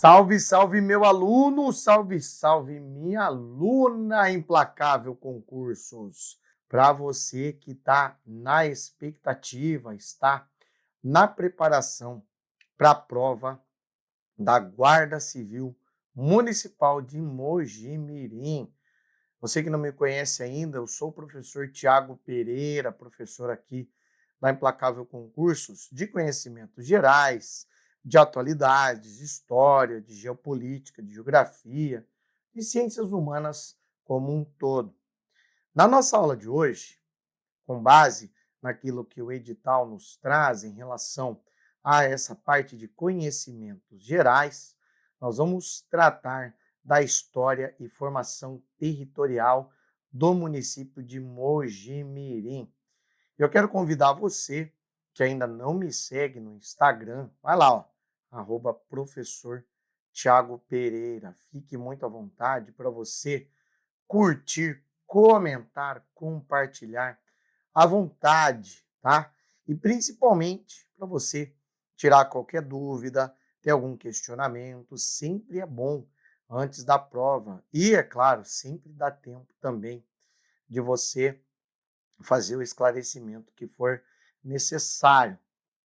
Salve, salve, meu aluno! Salve, salve, minha aluna Implacável Concursos! Para você que está na expectativa, está na preparação para a prova da Guarda Civil Municipal de Mojimirim. Você que não me conhece ainda, eu sou o professor Tiago Pereira, professor aqui da Implacável Concursos de Conhecimentos Gerais, de atualidades, de história, de geopolítica, de geografia e ciências humanas como um todo. Na nossa aula de hoje, com base naquilo que o edital nos traz em relação a essa parte de conhecimentos gerais, nós vamos tratar da história e formação territorial do município de Mojimirim. Eu quero convidar você que ainda não me segue no Instagram, vai lá, ó, @professor Tiago Pereira. Fique muito à vontade para você curtir, comentar, compartilhar à vontade, tá? E principalmente para você tirar qualquer dúvida, ter algum questionamento, sempre é bom antes da prova. E, é claro, sempre dá tempo também de você fazer o esclarecimento que for necessário.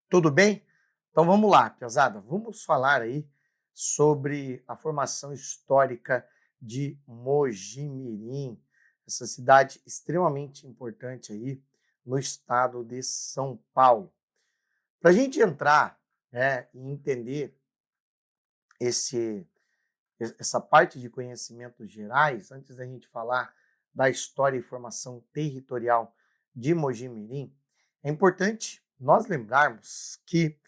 Tudo bem? Então vamos lá, pesada. Vamos falar aí sobre a formação histórica de Mojimirim, essa cidade extremamente importante aí no estado de São Paulo. Para a gente entrar, né, e entender esse, essa parte de conhecimentos gerais, antes da gente falar da história e formação territorial de Mojimirim, é importante nós lembrarmos que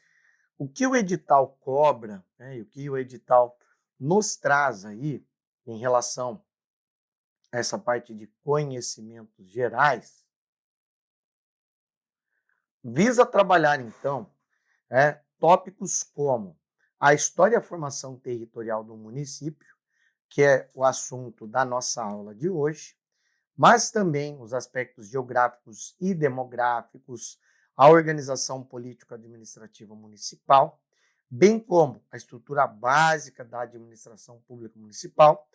o que o edital cobra, né, e o que o edital nos traz aí em relação a essa parte de conhecimentos gerais, visa trabalhar, então, tópicos como a história e a formação territorial do município, que é o assunto da nossa aula de hoje, mas também os aspectos geográficos e demográficos, a organização político-administrativa municipal, bem como a estrutura básica da administração pública municipal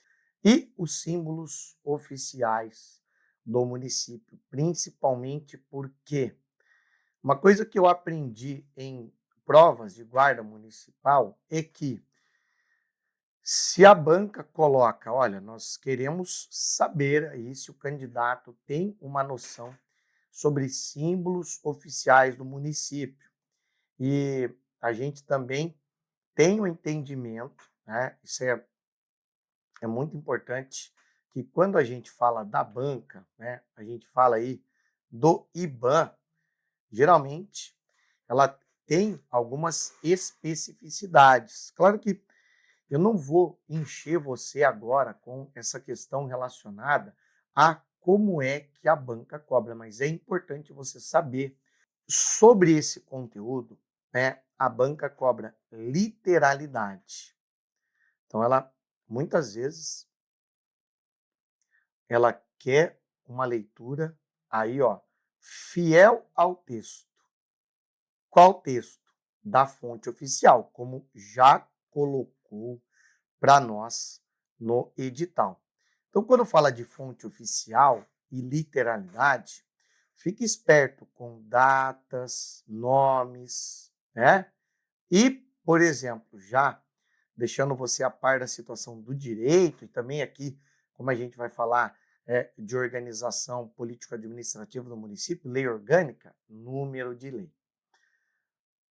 e os símbolos oficiais do município, principalmente porque uma coisa que eu aprendi em provas de guarda municipal é que se a banca coloca, olha, nós queremos saber aí se o candidato tem uma noção sobre símbolos oficiais do município. E a gente também tem o entendimento, né? Isso é muito importante, que quando a gente fala da banca, né, a gente fala aí do IBAN, geralmente ela tem algumas especificidades. Claro que eu não vou encher você agora com essa questão relacionada a como é que a banca cobra, mas é importante você saber sobre esse conteúdo, né? A banca cobra literalidade. Então, ela muitas vezes ela quer uma leitura aí, ó, fiel ao texto. Qual texto? Da fonte oficial, como já colocou para nós no edital. Então, quando fala de fonte oficial e literalidade, fique esperto com datas, nomes, né? E, por exemplo, já deixando você a par da situação do direito e também aqui, como a gente vai falar de organização político-administrativa do município, lei orgânica, número de lei.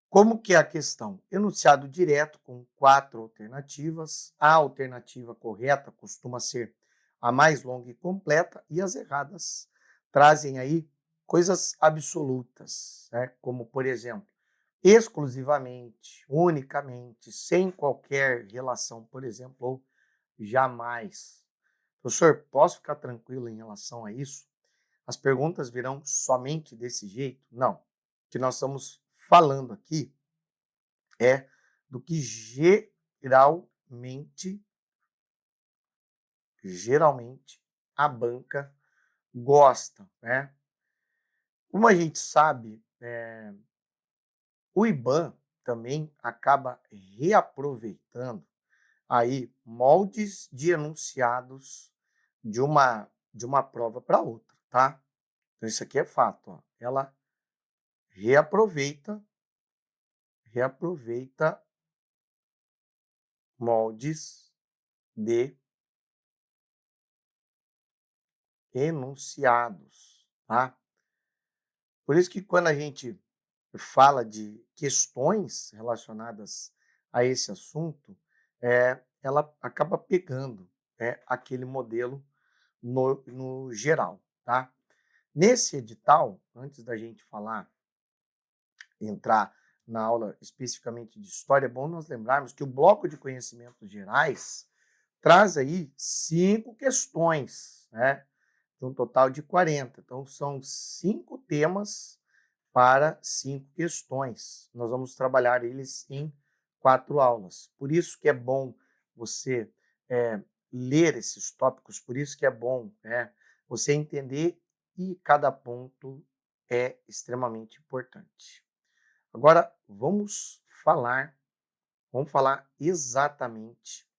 Como que é a questão? Enunciado direto com 4 alternativas. A alternativa correta costuma ser a mais longa e completa, e as erradas trazem aí coisas absolutas, né? Como, por exemplo, exclusivamente, unicamente, sem qualquer relação, por exemplo, ou jamais. Professor, posso ficar tranquilo em relação a isso? As perguntas virão somente desse jeito? Não. O que nós estamos falando aqui é do que geralmente a banca gosta, né? Como a gente sabe, o IBAN também acaba reaproveitando aí moldes de enunciados de uma prova para outra, tá? Então isso aqui é fato, ó. Ela reaproveita reaproveita moldes de enunciados, tá? Por isso que quando a gente fala de questões relacionadas a esse assunto, ela acaba pegando, aquele modelo no geral, tá? Nesse edital, antes da gente entrar na aula especificamente de história, é bom nós lembrarmos que o bloco de conhecimentos gerais traz aí 5 questões, né? De um total de 40. Então, são 5 temas para 5 questões. Nós vamos trabalhar eles em 4 aulas. Por isso que é bom você ler esses tópicos, por isso que é bom, você entender, e cada ponto é extremamente importante. Agora, vamos falar exatamente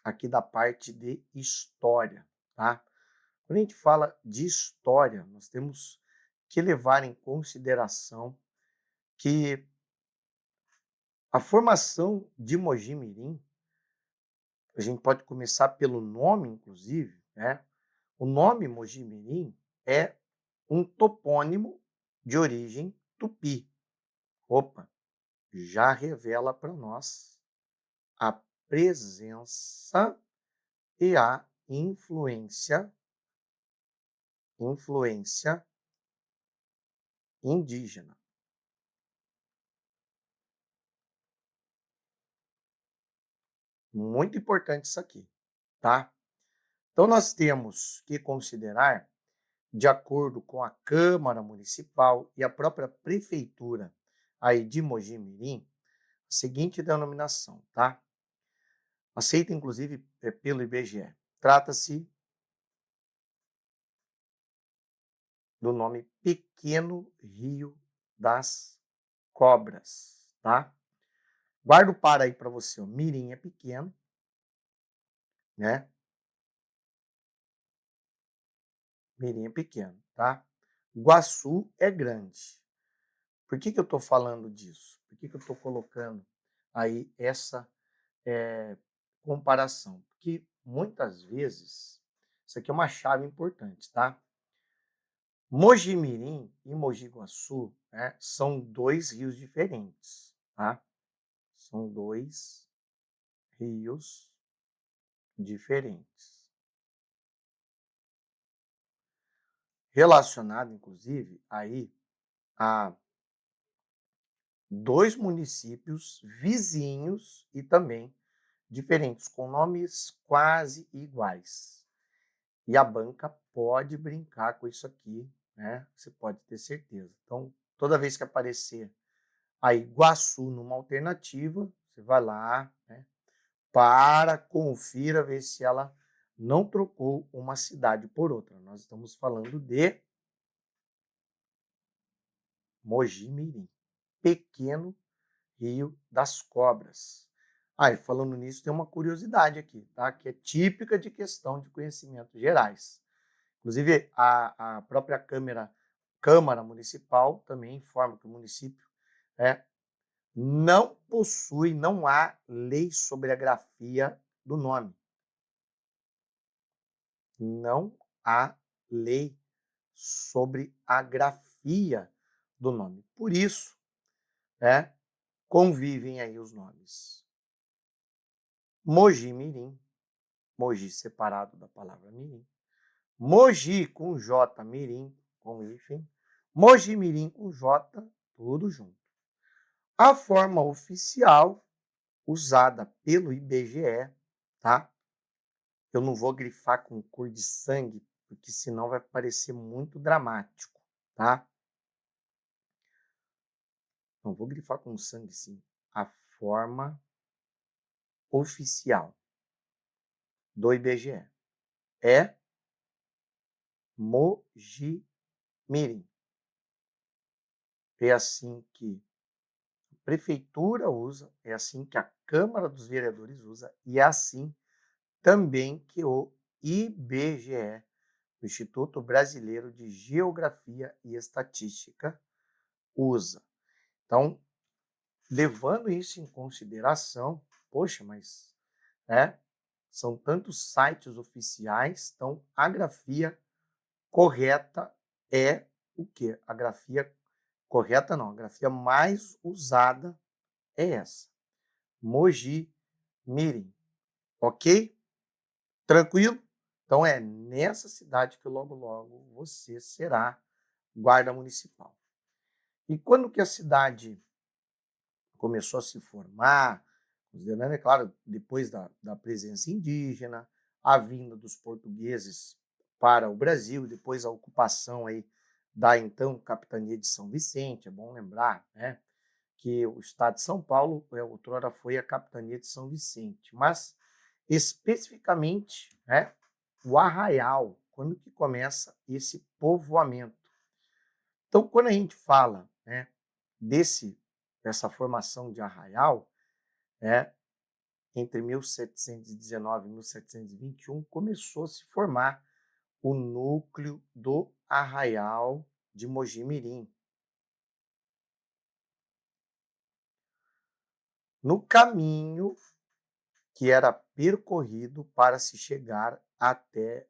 aqui da parte de história, tá? Quando a gente fala de história, nós temos que levar em consideração que a formação de Mogi Mirim, a gente pode começar pelo nome, inclusive, né? O nome Mogi Mirim é um topônimo de origem tupi. Opa, já revela para nós a presença e a influência indígena. Muito importante isso aqui, tá? Então, nós temos que considerar, de acordo com a Câmara Municipal e a própria Prefeitura aí de Mogi Mirim, a seguinte denominação, tá? Aceita, inclusive, pelo IBGE. Trata-se do nome Pequeno Rio das Cobras, tá? Guarda o par aí para você, ó. Mirim é pequeno, né? Mirim é pequeno, tá? Guaçu é grande. Por que eu estou falando disso? Por que eu estou colocando aí essa comparação? Porque muitas vezes, isso aqui é uma chave importante, tá? Mogi Mirim e Mogi Guaçu, né, são 2 rios diferentes, tá? São 2 rios diferentes. Relacionado, inclusive, aí a 2 municípios vizinhos e também diferentes, com nomes quase iguais. E a banca pode brincar com isso aqui, né? Você pode ter certeza. Então, toda vez que aparecer aí Iguaçu numa alternativa, você vai lá, né? Confira, ver se ela não trocou uma cidade por outra. Nós estamos falando de Mogi Mirim, Pequeno Rio das Cobras. E falando nisso, tem uma curiosidade aqui, tá? Que é típica de questão de conhecimentos gerais. Inclusive, a própria Câmara Municipal também informa que o município não há lei sobre a grafia do nome. Não há lei sobre a grafia do nome. Por isso, convivem aí os nomes Mogi Mirim, Mogi separado da palavra Mirim, Mogi com J, Mirim com hífen, Mogi Mirim com J, tudo junto. A forma oficial usada pelo IBGE, tá? Eu não vou grifar com cor de sangue, porque senão vai parecer muito dramático, tá? Não vou grifar com sangue, sim. A forma oficial do IBGE é Mogi Mirim. É assim que prefeitura usa, é assim que a Câmara dos Vereadores usa e é assim também que o IBGE, o Instituto Brasileiro de Geografia e Estatística, usa. Então, levando isso em consideração, poxa, mas né, são tantos sites oficiais, então a grafia correta é o quê? A grafia correta não, a grafia mais usada é essa, Mogi Mirim, ok? Tranquilo? Então é nessa cidade que logo logo você será guarda municipal. E quando que a cidade começou a se formar, considerando, é claro, depois da presença indígena, a vinda dos portugueses para o Brasil, depois a ocupação aí da então capitania de São Vicente, é bom lembrar, né, que o estado de São Paulo, outrora foi a capitania de São Vicente, mas especificamente, né, o Arraial, quando que começa esse povoamento. Então, quando a gente fala, né, dessa formação de Arraial, né, entre 1719 e 1721, começou a se formar o núcleo do Arraial de Mogi Mirim. No caminho que era percorrido para se chegar até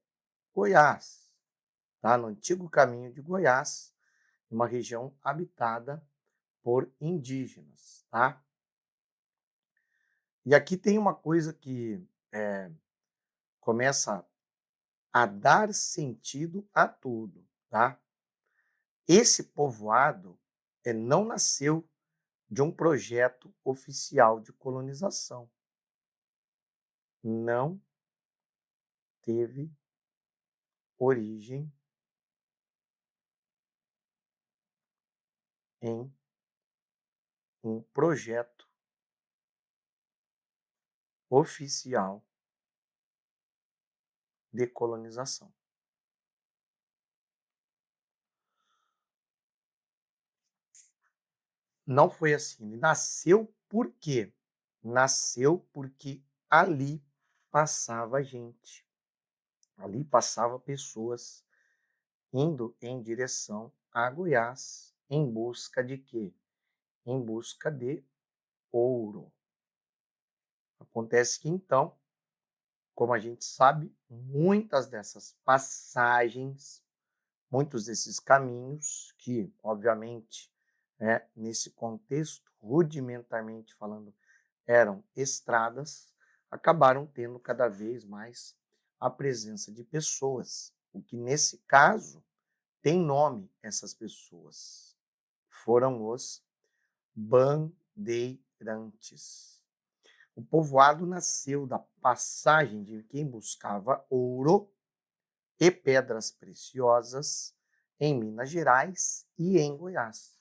Goiás, tá? No antigo caminho de Goiás, uma região habitada por indígenas, tá? E aqui tem uma coisa que começa a dar sentido a tudo, tá? Esse povoado não nasceu de um projeto oficial de colonização. Não teve origem em um projeto oficial de colonização. Não foi assim. Ele nasceu por quê? Nasceu porque ali passava gente. Ali passava pessoas indo em direção a Goiás em busca de quê? Em busca de ouro. Acontece que então, como a gente sabe, muitas dessas passagens, muitos desses caminhos, que obviamente, nesse contexto, rudimentarmente falando, eram estradas, acabaram tendo cada vez mais a presença de pessoas, o que nesse caso tem nome essas pessoas. Foram os bandeirantes. O povoado nasceu da passagem de quem buscava ouro e pedras preciosas em Minas Gerais e em Goiás.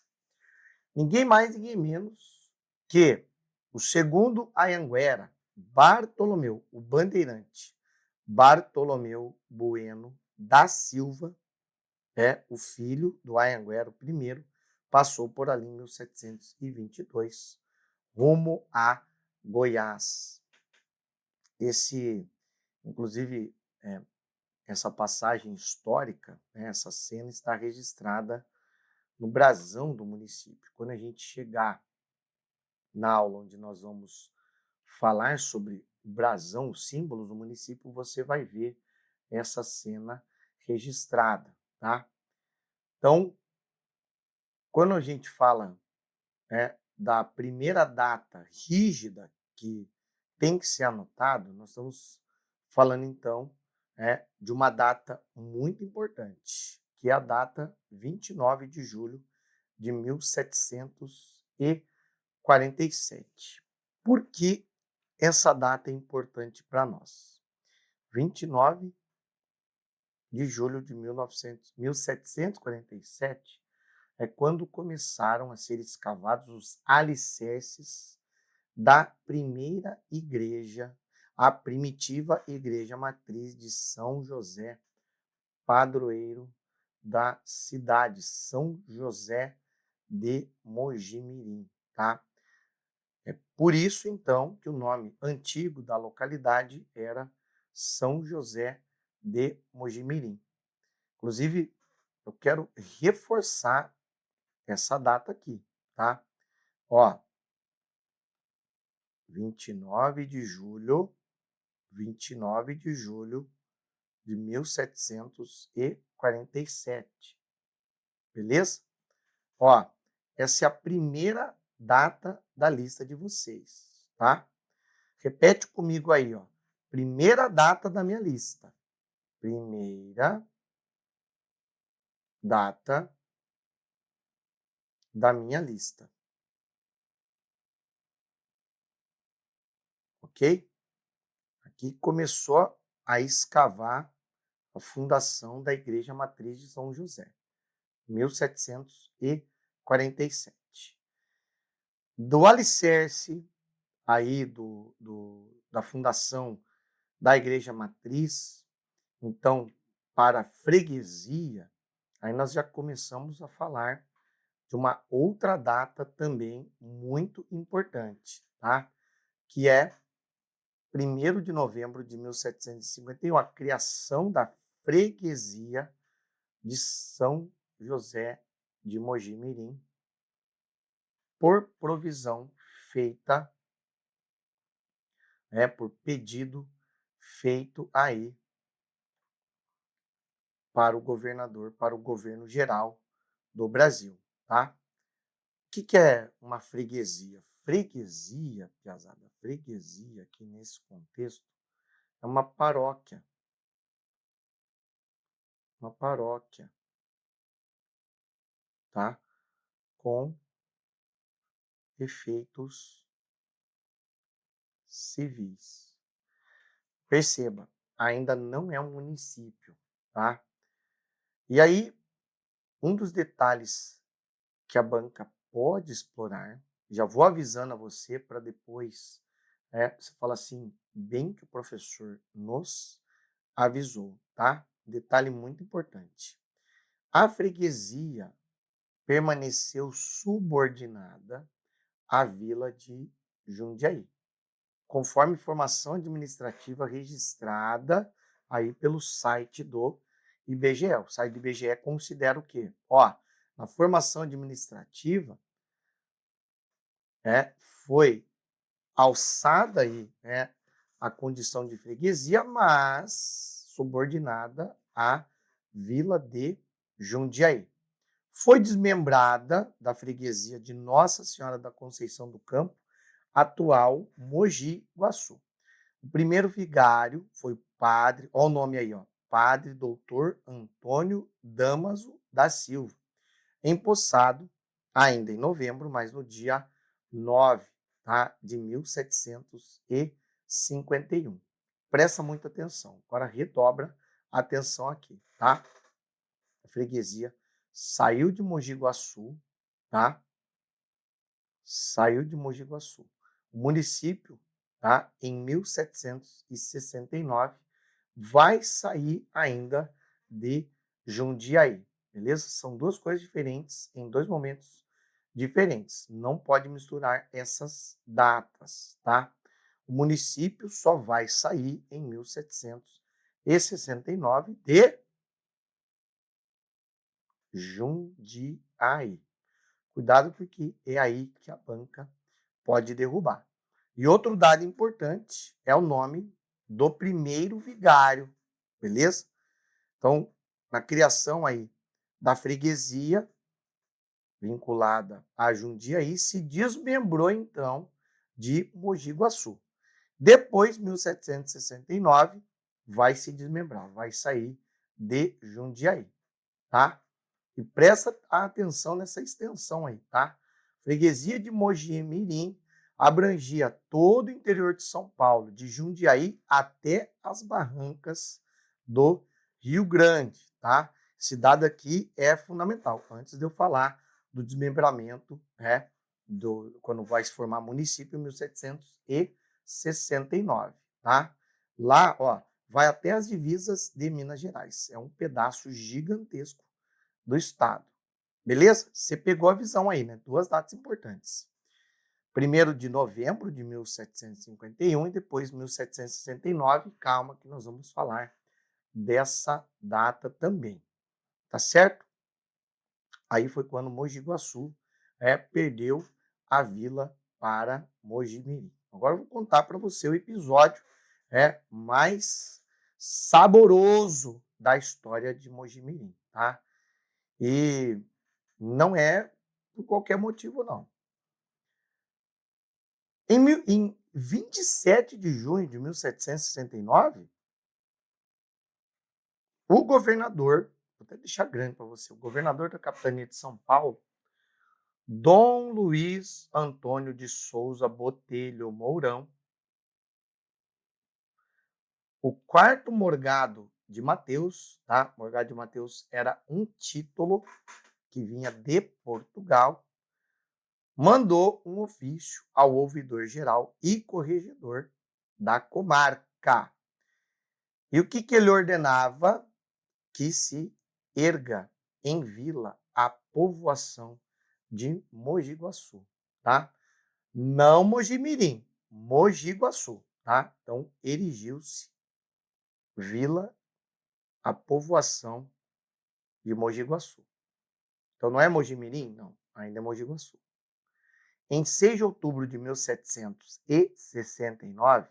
Ninguém mais, ninguém menos que o segundo Anhanguera, Bartolomeu, o bandeirante, Bartolomeu Bueno da Silva, o filho do Anhanguera, o primeiro, passou por ali em 1722, rumo a Goiás. Inclusive, essa passagem histórica, né, essa cena está registrada no brasão do município. Quando a gente chegar na aula onde nós vamos falar sobre o brasão, os símbolos do município, você vai ver essa cena registrada, tá? Então, quando a gente fala, da primeira data rígida que tem que ser anotado, nós estamos falando então, de uma data muito importante, que é a data 29 de julho de 1747. Por que essa data é importante para nós? 29 de julho de 1747 é quando começaram a ser escavados os alicerces da primeira igreja, a primitiva igreja matriz de São José, padroeiro da cidade, São José de Mogi Mirim, tá? É por isso, então, que o nome antigo da localidade era São José de Mojimirim. Inclusive, eu quero reforçar essa data aqui, tá? Ó, 29 de julho, 29 de julho de 1747, beleza? Ó, essa é a primeira data da lista de vocês, tá? Repete comigo aí, ó. Primeira data da minha lista. Primeira data da minha lista, ok? Aqui começou a escavar a fundação da Igreja Matriz de São José, 1747. Do alicerce aí da fundação da Igreja Matriz, então, para a freguesia, aí nós já começamos a falar de uma outra data também muito importante, tá? Que é 1º de novembro de 1751, a criação da freguesia de São José de Mogi-mirim, por provisão feita, por pedido feito aí para o governador, para o governo geral do Brasil, tá? O que é uma freguesia? Freguesia, piazada, freguesia aqui nesse contexto é uma paróquia, tá? Com efeitos civis. Perceba, ainda não é um município, tá? E aí, um dos detalhes que a banca pode explorar, já vou avisando a você para depois, você fala assim, bem que o professor nos avisou, tá? Detalhe muito importante. A freguesia permaneceu subordinada à vila de Jundiaí, conforme informação administrativa registrada aí pelo site do IBGE. O site do IBGE considera o quê? Ó, na formação administrativa, foi alçada aí, a condição de freguesia, mas subordinada à vila de Jundiaí. Foi desmembrada da freguesia de Nossa Senhora da Conceição do Campo, atual Mogi Guaçu. O primeiro vigário foi o padre, olha o nome aí, ó, Padre Doutor Antônio Damaso da Silva, empossado ainda em novembro, mas no dia 9, tá, de 1751. Presta muita atenção, agora redobra a atenção aqui, tá? A freguesia saiu de Mogi Guaçu, tá? Saiu de Mogi Guaçu. O município, tá? Em 1769, vai sair ainda de Jundiaí, beleza? São duas coisas diferentes em dois momentos diferentes. Não pode misturar essas datas, tá? O município só vai sair em 1769 de Jundiaí. Cuidado porque é aí que a banca pode derrubar. E outro dado importante é o nome do primeiro vigário, beleza? Então, na criação aí da freguesia vinculada a Jundiaí, se desmembrou então de Mogi Guaçu. Depois, 1769, vai se desmembrar, vai sair de Jundiaí, tá? E presta atenção nessa extensão aí, tá? Freguesia de Mogi-mirim abrangia todo o interior de São Paulo, de Jundiaí até as barrancas do Rio Grande, tá? Esse dado aqui é fundamental. Antes de eu falar do desmembramento, quando vai se formar município em 1769, tá? Lá, ó, vai até as divisas de Minas Gerais. É um pedaço gigantesco do estado. Beleza? Você pegou a visão aí, né? Duas datas importantes. 1º de novembro de 1751 e depois 1769. Calma que nós vamos falar dessa data também, tá certo? Aí foi quando Mogi Guaçu perdeu a vila para Mogi-mirim. Agora eu vou contar para você o episódio mais saboroso da história de Mogi-mirim, tá? E não é por qualquer motivo, não. Em 27 de junho de 1769, o governador, vou até deixar grande para você, o governador da capitania de São Paulo, Dom Luiz Antônio de Souza Botelho Mourão, o quarto Morgado de Mateus, tá? Morgado de Mateus era um título que vinha de Portugal, mandou um ofício ao ouvidor-geral e corregedor da comarca. E o que ele ordenava? Que se erga em vila a povoação de Mogi Guaçu, tá? Não Mogi-mirim, Mogi Guaçu, tá? Então, erigiu-se vila a povoação de Mogi Guaçu. Então, não é Mogi-mirim? Não, ainda é Mogi Guaçu. Em 6 de outubro de 1769,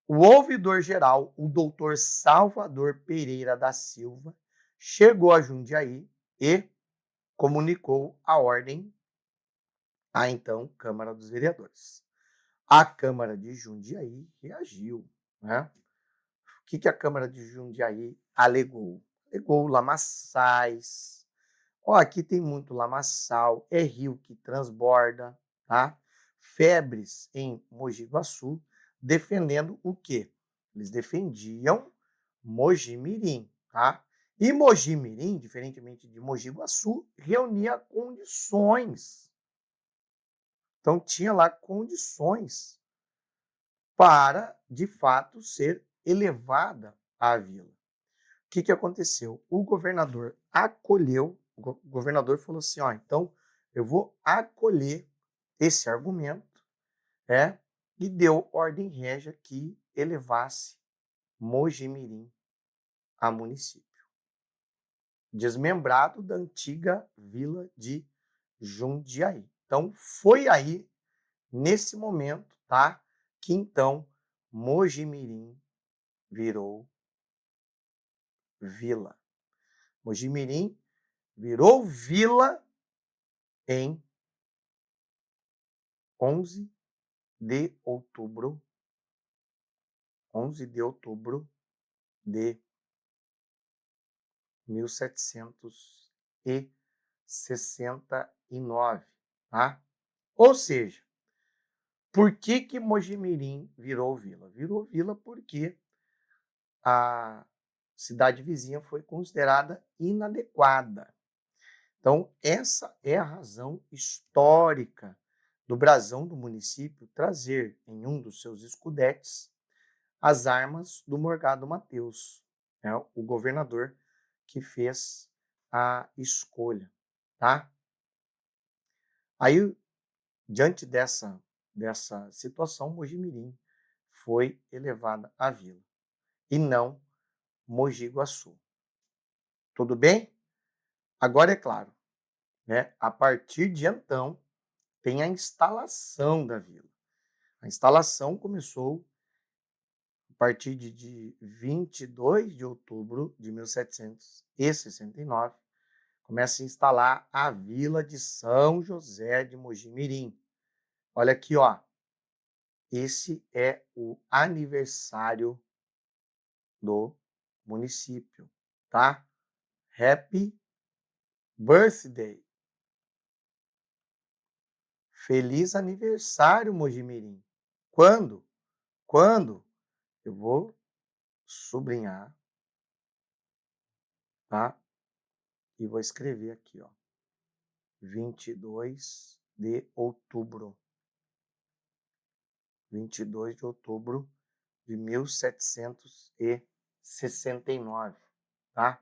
o ouvidor-geral, o doutor Salvador Pereira da Silva, chegou a Jundiaí e comunicou a ordem à então Câmara dos Vereadores. A Câmara de Jundiaí reagiu, né? O que a Câmara de Jundiaí alegou? Alegou lamaçais. Aqui tem muito lamaçal, é rio que transborda, tá? Febres em Mogi Guaçu, defendendo o quê? Eles defendiam Mogi-mirim, tá? E Mogi-mirim, diferentemente de Mogi Guaçu, reunia condições. Então, tinha lá condições para, de fato, ser elevada à vila. O que aconteceu? O governador acolheu, o governador falou assim, então eu vou acolher esse argumento, e deu ordem régia que elevasse Mogi-mirim a município, desmembrado da antiga vila de Jundiaí. Então, foi aí, nesse momento, tá, que então Mogi-mirim virou vila. Mogi-mirim virou vila em 11 de outubro, 11 de outubro de 1769, tá? Ou seja, por que Mogi-mirim virou vila? Virou vila porque a cidade vizinha foi considerada inadequada. Então, essa é a razão histórica do brasão do município trazer em um dos seus escudetes as armas do Morgado Mateus, né, o governador que fez a escolha, tá? Aí, diante dessa situação, Mogi-mirim foi elevada à vila e não Mogi Guaçu. Tudo bem? Agora é claro, né? A partir de então, tem a instalação da vila. A instalação começou a partir de 22 de outubro de 1769. Começa a instalar a vila de São José de Mogi-mirim. Olha aqui, ó. Esse é o aniversário do município, tá? Happy Birthday. Feliz aniversário, Mogi-mirim. Quando? Quando? Eu vou sublinhar, tá? E vou escrever aqui, ó. 22 de outubro. 22 de outubro de 1769, tá?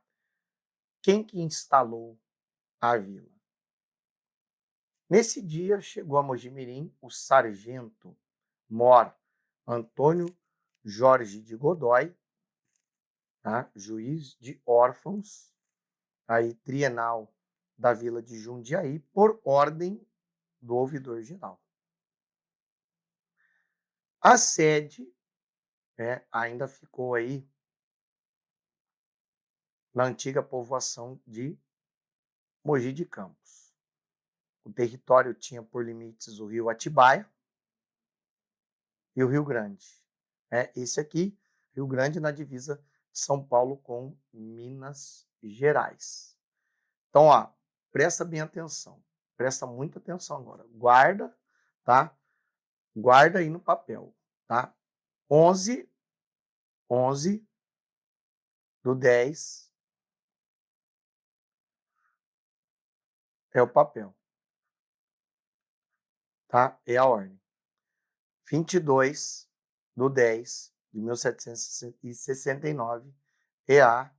Quem que instalou a vila? Nesse dia, chegou a Mojimirim o sargento mor Antônio Jorge de Godoy, tá? Juiz de órfãos, aí trienal da vila de Jundiaí, por ordem do ouvidor-geral. A sede, ainda ficou aí na antiga povoação de Mogi de Campos. O território tinha por limites o rio Atibaia e o Rio Grande. Esse aqui, Rio Grande, na divisa de São Paulo com Minas Gerais. Então, ó, presta bem atenção. Presta muita atenção agora. Guarda, tá? Guarda aí no papel, tá? 11 do 10 é o papel, tá? É a ordem. 22 do 10 de 1769 é a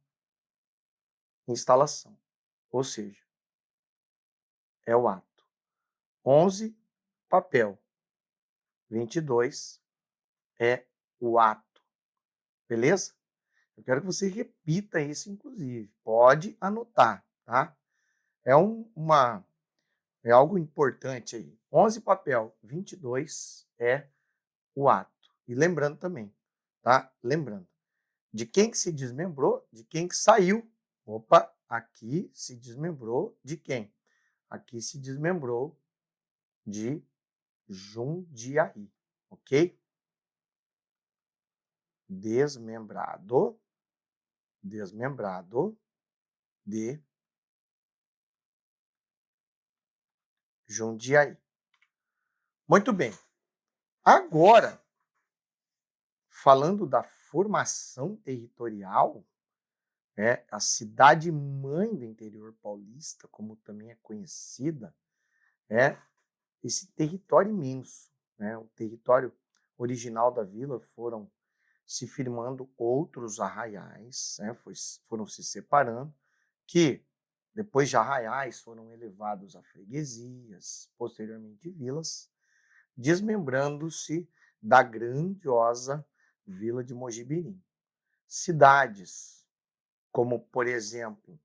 instalação, ou seja, é o ato. 11, papel. 22 é o ato, beleza? Eu quero que você repita isso, inclusive. Pode anotar, tá? É é algo importante aí. 11, papel. 22 é o ato. E lembrando também, tá? Lembrando, de quem que se desmembrou, de quem que saiu. Opa, aqui se desmembrou de quem? Aqui se desmembrou de Jundiaí, ok? Desmembrado de Jundiaí. Muito bem. Agora, falando da formação territorial, a cidade-mãe do interior paulista, como também é conhecida, é esse território imenso. O território original da vila foram se firmando outros arraiais, foram se separando, que depois de arraiais foram elevados a freguesias, posteriormente vilas, desmembrando-se da grandiosa vila de Mojimirim. Cidades como, por exemplo,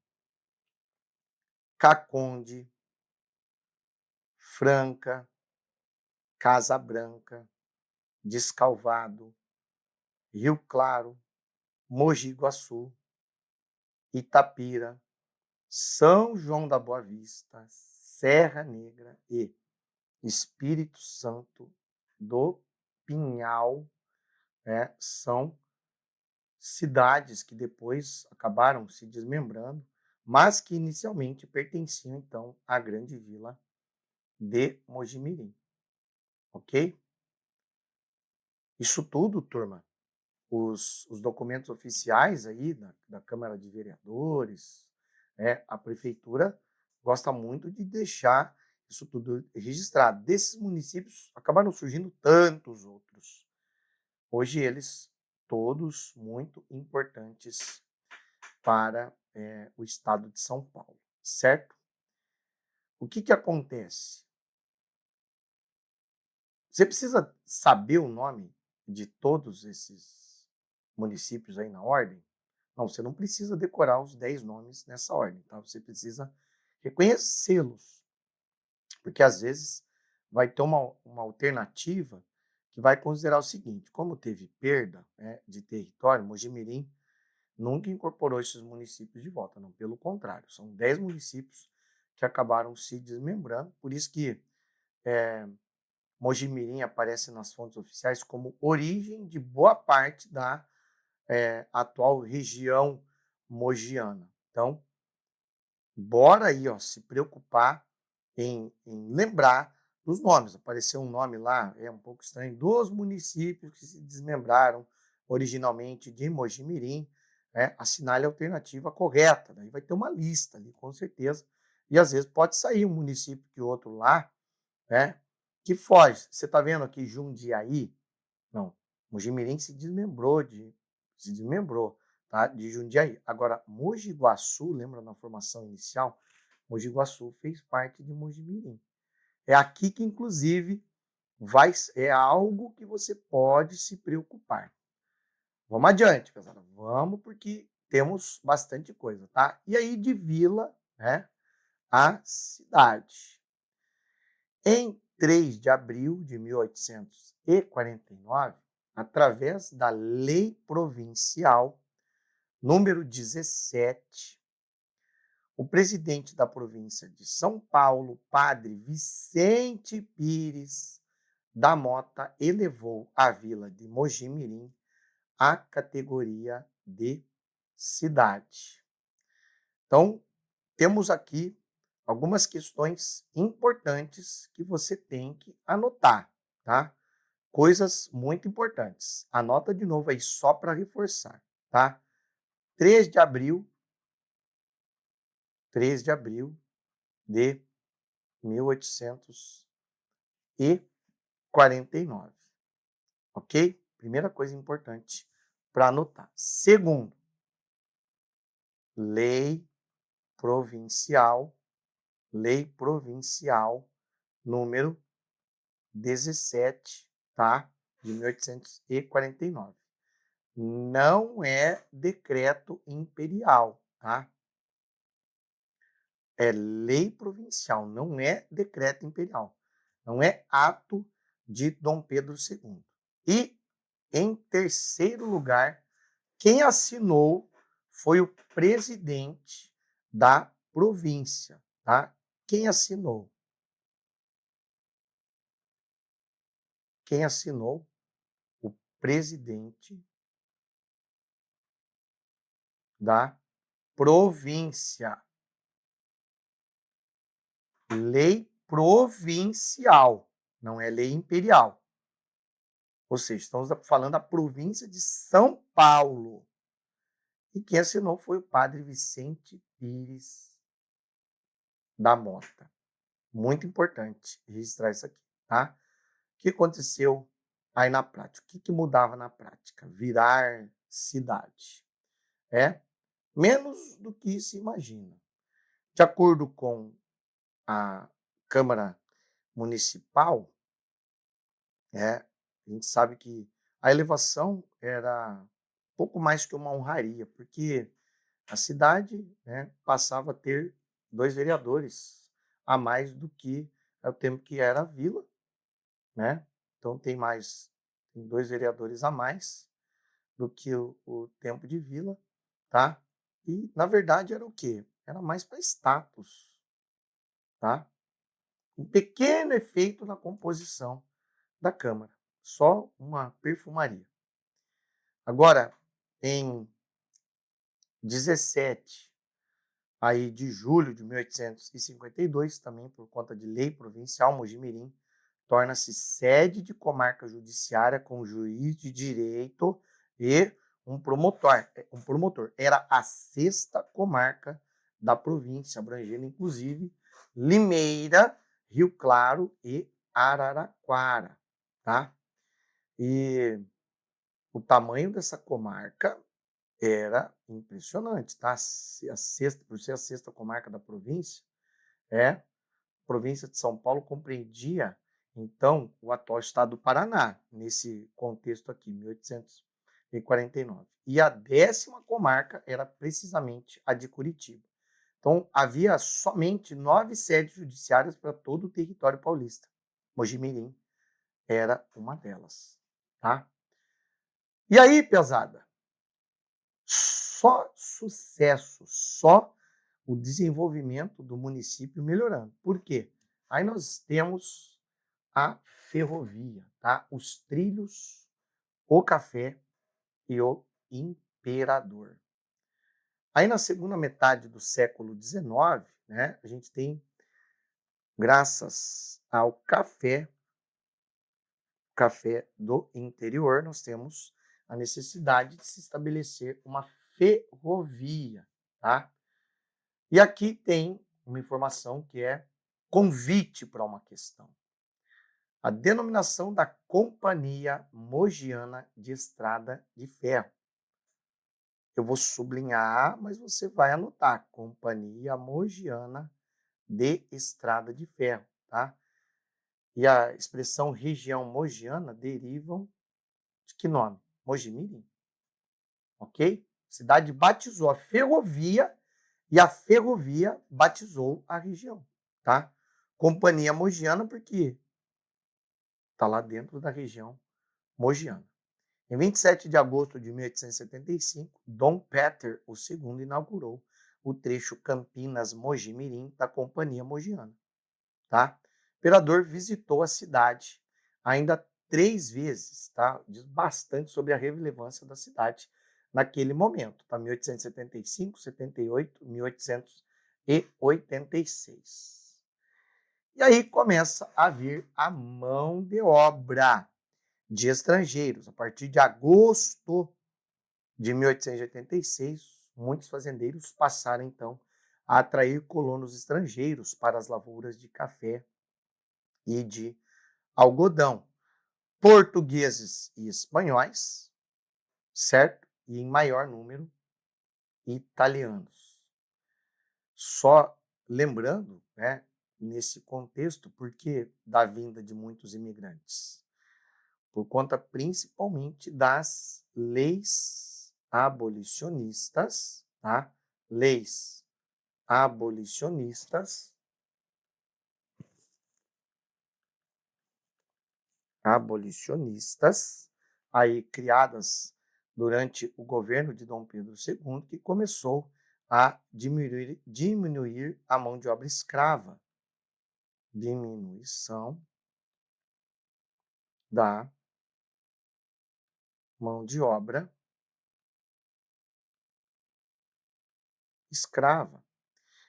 Caconde, Franca, Casa Branca, Descalvado, Rio Claro, Mogi Guaçu, Itapira, São João da Boa Vista, Serra Negra e Espírito Santo do Pinhal, são cidades que depois acabaram se desmembrando, mas que inicialmente pertenciam, então, à grande vila de Mojimirim, ok? Isso tudo, turma, os documentos oficiais aí da Câmara de Vereadores, a Prefeitura gosta muito de deixar isso tudo registrado. Desses municípios, acabaram surgindo tantos outros. Hoje eles todos muito importantes para o estado de São Paulo, certo? O que acontece? Você precisa saber o nome de todos esses municípios aí na ordem? Não, você não precisa decorar os 10 nomes nessa ordem, tá? Você precisa reconhecê-los, porque às vezes vai ter uma alternativa que vai considerar o seguinte: como teve perda, de território, Mojimirim nunca incorporou esses municípios de volta, não, pelo contrário, são 10 municípios que acabaram se desmembrando, por isso que Mojimirim aparece nas fontes oficiais como origem de boa parte da atual região mogiana. Então, bora aí, ó, se preocupar em lembrar dos nomes. Apareceu um nome lá, um pouco estranho, dos municípios que se desmembraram originalmente de Mojimirim, assinale a alternativa correta. Daí vai ter uma lista ali, com certeza. E às vezes pode sair um município que outro lá, que foge. Você está vendo aqui Jundiaí? Não. Mojimirim se desmembrou, tá? De Jundiaí. Agora, Mogi Guaçu, lembra na formação inicial? Mogi Guaçu fez parte de Mojimirim. É aqui que, inclusive, é algo que você pode se preocupar. Vamos adiante, pessoal. Vamos, porque temos bastante coisa, tá? E aí, de vila, né, a cidade. Em 3 de abril de 1849, através da Lei Provincial número 17, o presidente da província de São Paulo, padre Vicente Pires da Mota, elevou a vila de Mogi-mirim à categoria de cidade. Então, temos aqui algumas questões importantes que você tem que anotar, tá? Coisas muito importantes. Anota de novo aí só para reforçar, tá? 3 de abril, 3 de abril de 1849, ok? Primeira coisa importante para anotar. Segundo, lei provincial, número 17, tá? De 1849. Não é decreto imperial, tá? É lei provincial, não é decreto imperial. Não é ato de Dom Pedro II. E, em terceiro lugar, quem assinou foi o presidente da província, tá? Quem assinou? Quem assinou? O presidente da província. Lei provincial, não é lei imperial. Ou seja, estamos falando da província de São Paulo. E quem assinou foi o padre Vicente Pires da Mota. Muito importante registrar isso aqui, tá? O que aconteceu aí na prática? O que mudava na prática? Virar cidade. É menos do que se imagina. De acordo com a Câmara Municipal, a gente sabe que a elevação era pouco mais que uma honraria, porque a cidade, né, passava a ter 2 vereadores a mais do que o tempo que era a vila, né? Então tem 2 vereadores a mais do que o tempo de vila, tá? E, na verdade, era o quê? Era mais para status, tá? Um pequeno efeito na composição da Câmara, só uma perfumaria. Agora, em 17 aí de julho de 1852, também por conta de lei provincial, Mogi-mirim torna-se sede de comarca judiciária com juiz de direito e um promotor. Era a sexta comarca da província, abrangendo inclusive Limeira, Rio Claro e Araraquara, tá? E o tamanho dessa comarca era impressionante, tá? Por ser a sexta comarca da província, a província de São Paulo compreendia, então, o atual estado do Paraná, nesse contexto aqui, 1849. E a 10ª comarca era precisamente a de Curitiba. Então, havia somente 9 sedes judiciárias para todo o território paulista. Mogi-mirim era uma delas, tá? E aí, pesada? Só sucesso, só o desenvolvimento do município melhorando. Por quê? Aí nós temos a ferrovia, tá? Os trilhos, o café e o imperador. Aí na segunda metade do século XIX, né, a gente tem, graças ao café do interior, nós temos a necessidade de se estabelecer uma ferrovia, tá? E aqui tem uma informação que é convite para uma questão. A denominação da Companhia Mogiana de Estrada de Ferro. Eu vou sublinhar, mas você vai anotar. Companhia Mogiana de Estrada de Ferro, tá? e a expressão região mogiana derivam de que nome? Mojimirim, ok? A cidade batizou a ferrovia e a ferrovia batizou a região, tá? Companhia Mogiana porque está lá dentro da região mogiana. Em 27 de agosto de 1875, Dom Peter II inaugurou o trecho Campinas-Mogi-Mirim da Companhia Mogiana. Tá? O imperador visitou a cidade ainda 3 vezes, tá? Diz bastante sobre a relevância da cidade naquele momento, tá? 1875, 78, 1886. E aí começa a vir a mão de obra de estrangeiros. A partir de agosto de 1886, muitos fazendeiros passaram, então, a atrair colonos estrangeiros para as lavouras de café e de algodão. Portugueses e espanhóis, certo? E em maior número, italianos. Só lembrando, né, nesse contexto, porque da vinda de muitos imigrantes? Por conta principalmente das leis abolicionistas, tá? Leis abolicionistas, aí criadas durante o governo de Dom Pedro II, que começou a diminuir a mão de obra escrava. Diminuição da mão de obra escrava.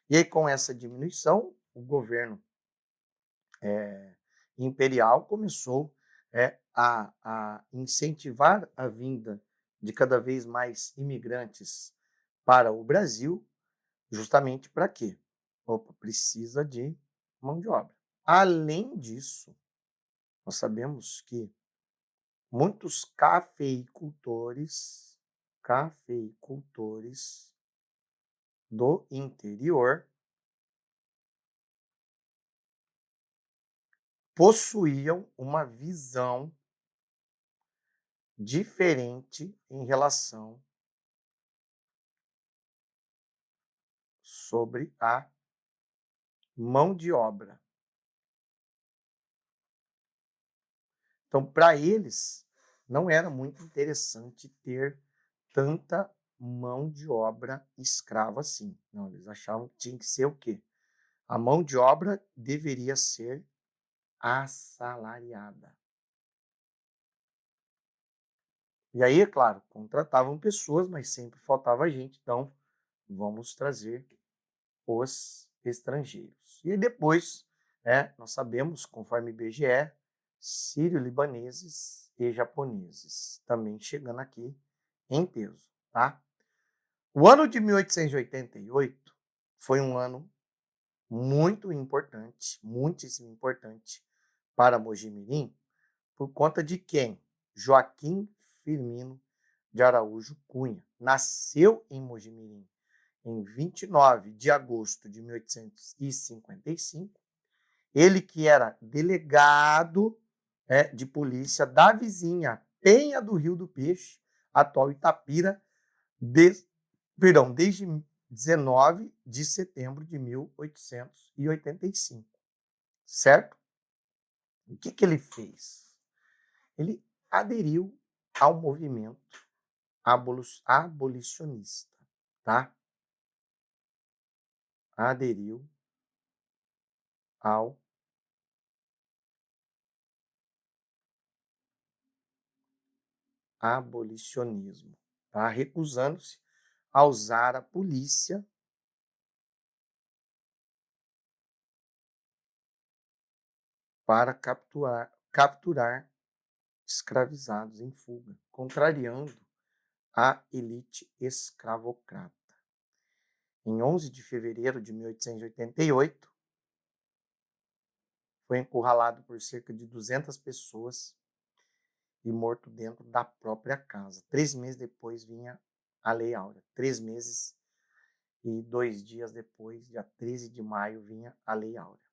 E aí, com essa diminuição, o governo imperial começou a incentivar a vinda de cada vez mais imigrantes para o Brasil, justamente para quê? Opa, precisa de mão de obra. Além disso, nós sabemos que muitos cafeicultores do interior possuíam uma visão diferente em relação sobre a mão de obra. Então, para eles, não era muito interessante ter tanta mão de obra escrava assim. Não, eles achavam que tinha que ser o quê? A mão de obra deveria ser assalariada. E aí, é claro, contratavam pessoas, mas sempre faltava gente, então vamos trazer os estrangeiros. E depois, nós sabemos, conforme IBGE, sírio-libaneses e japoneses também chegando aqui em peso, tá? O ano de 1888 foi um ano muito importante, muitíssimo importante para Mogi-mirim, por conta de quem? Joaquim Firmino de Araújo Cunha. Nasceu em Mogi-mirim em 29 de agosto de 1855. Ele que era delegado de polícia da vizinha Penha do Rio do Peixe, atual Itapira, desde 19 de setembro de 1885, certo? O que ele fez? Ele aderiu ao movimento abolicionista, tá? Aderiu ao abolicionismo, tá? Recusando-se a usar a polícia para capturar escravizados em fuga, contrariando a elite escravocrata. Em 11 de fevereiro de 1888, foi encurralado por cerca de 200 pessoas e morto dentro da própria casa. 3 meses depois vinha a Lei Áurea. 3 meses e 2 dias depois, dia 13 de maio, vinha a Lei Áurea.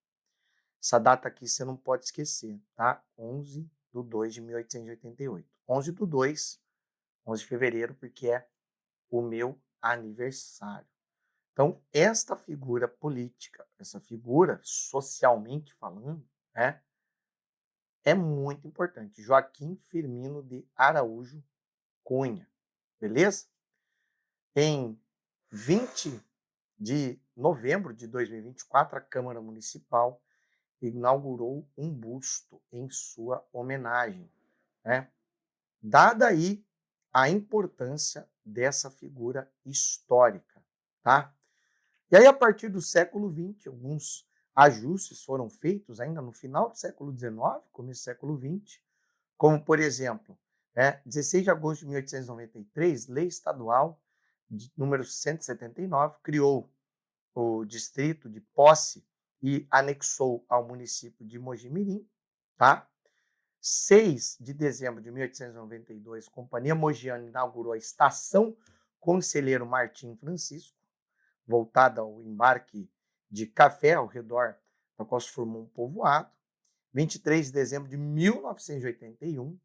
Essa data aqui você não pode esquecer, tá? 11/2/1888. 11/2, 11 de fevereiro, porque é o meu aniversário. Então, esta figura política, essa figura socialmente falando, né, é muito importante. Joaquim Firmino de Araújo Cunha, beleza? Em 20 de novembro de 2024, a Câmara Municipal inaugurou um busto em sua homenagem, né? Dada aí a importância dessa figura histórica, tá? E aí, a partir do século XX, alguns ajustes foram feitos ainda no final do século XIX, começo do século XX, como, por exemplo, 16 de agosto de 1893, Lei Estadual número 179, criou o distrito de Posse e anexou ao município de Mojimirim, tá? 6 de dezembro de 1892, a Companhia Mogiana inaugurou a Estação Conselheiro Martim Francisco, voltada ao embarque de café ao redor da qual se formou um povoado. 23 de dezembro de 1981,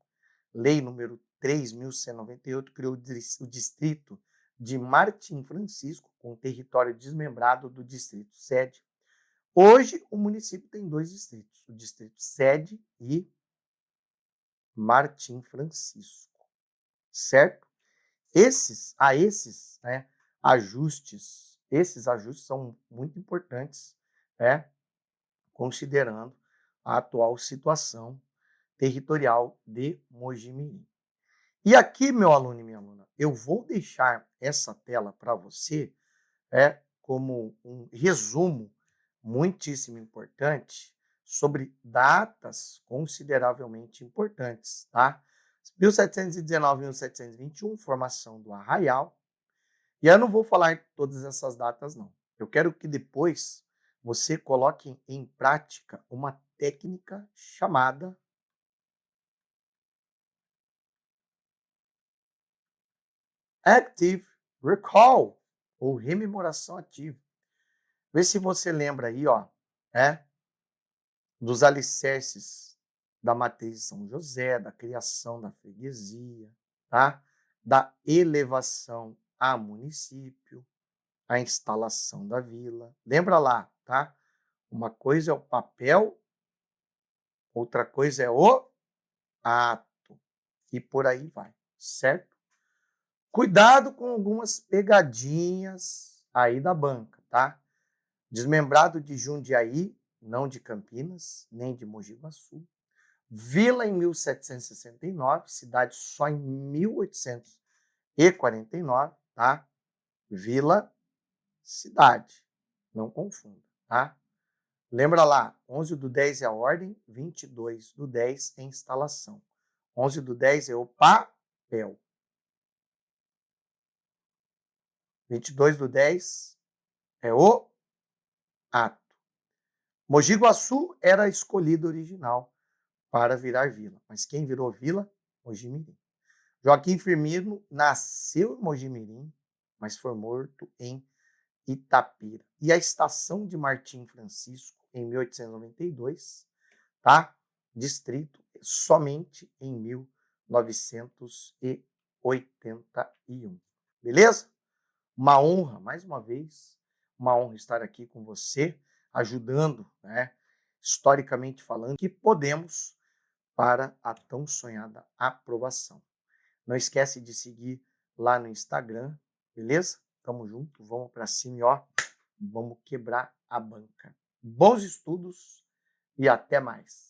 Lei número 3.198, criou o distrito de Martim Francisco, com território desmembrado do distrito sede. Hoje, o município tem 2 distritos, o distrito sede e Martim Francisco, certo? Esses ajustes são muito importantes, considerando a atual situação territorial de Mojimirim. E aqui, meu aluno e minha aluna, eu vou deixar essa tela para você, como um resumo muitíssimo importante sobre datas consideravelmente importantes, tá? 1719 e 1721, formação do Arraial. E eu não vou falar todas essas datas, não. Eu quero que depois você coloque em prática uma técnica chamada Active Recall, ou rememoração ativa. Vê se você lembra aí, dos alicerces da matriz de São José, da criação da freguesia, tá? Da elevação a município, a instalação da vila. Lembra lá, tá? Uma coisa é o papel, outra coisa é o ato. E por aí vai, certo? Cuidado com algumas pegadinhas aí da banca, tá? Desmembrado de Jundiaí, não de Campinas, nem de Mogi Guaçu. Vila em 1769, cidade só em 1849, tá? Vila, cidade, não confunda, tá? Lembra lá, 11/10 é a ordem, 22/10 é a instalação. 11/10 é o papel. 22/10 é o ato. Mogi Guaçu era a escolhida original para virar vila, mas quem virou vila? Mojimirim. Joaquim Firmino nasceu em Mojimirim, mas foi morto em Itapira. E a estação de Martim Francisco, em 1892, tá? Distrito somente em 1981. Beleza? Uma honra, mais uma vez, uma honra estar aqui com você, ajudando, historicamente falando, que podemos para a tão sonhada aprovação. Não esquece de seguir lá no Instagram, beleza? Tamo junto, vamos para cima e vamos quebrar a banca. Bons estudos e até mais.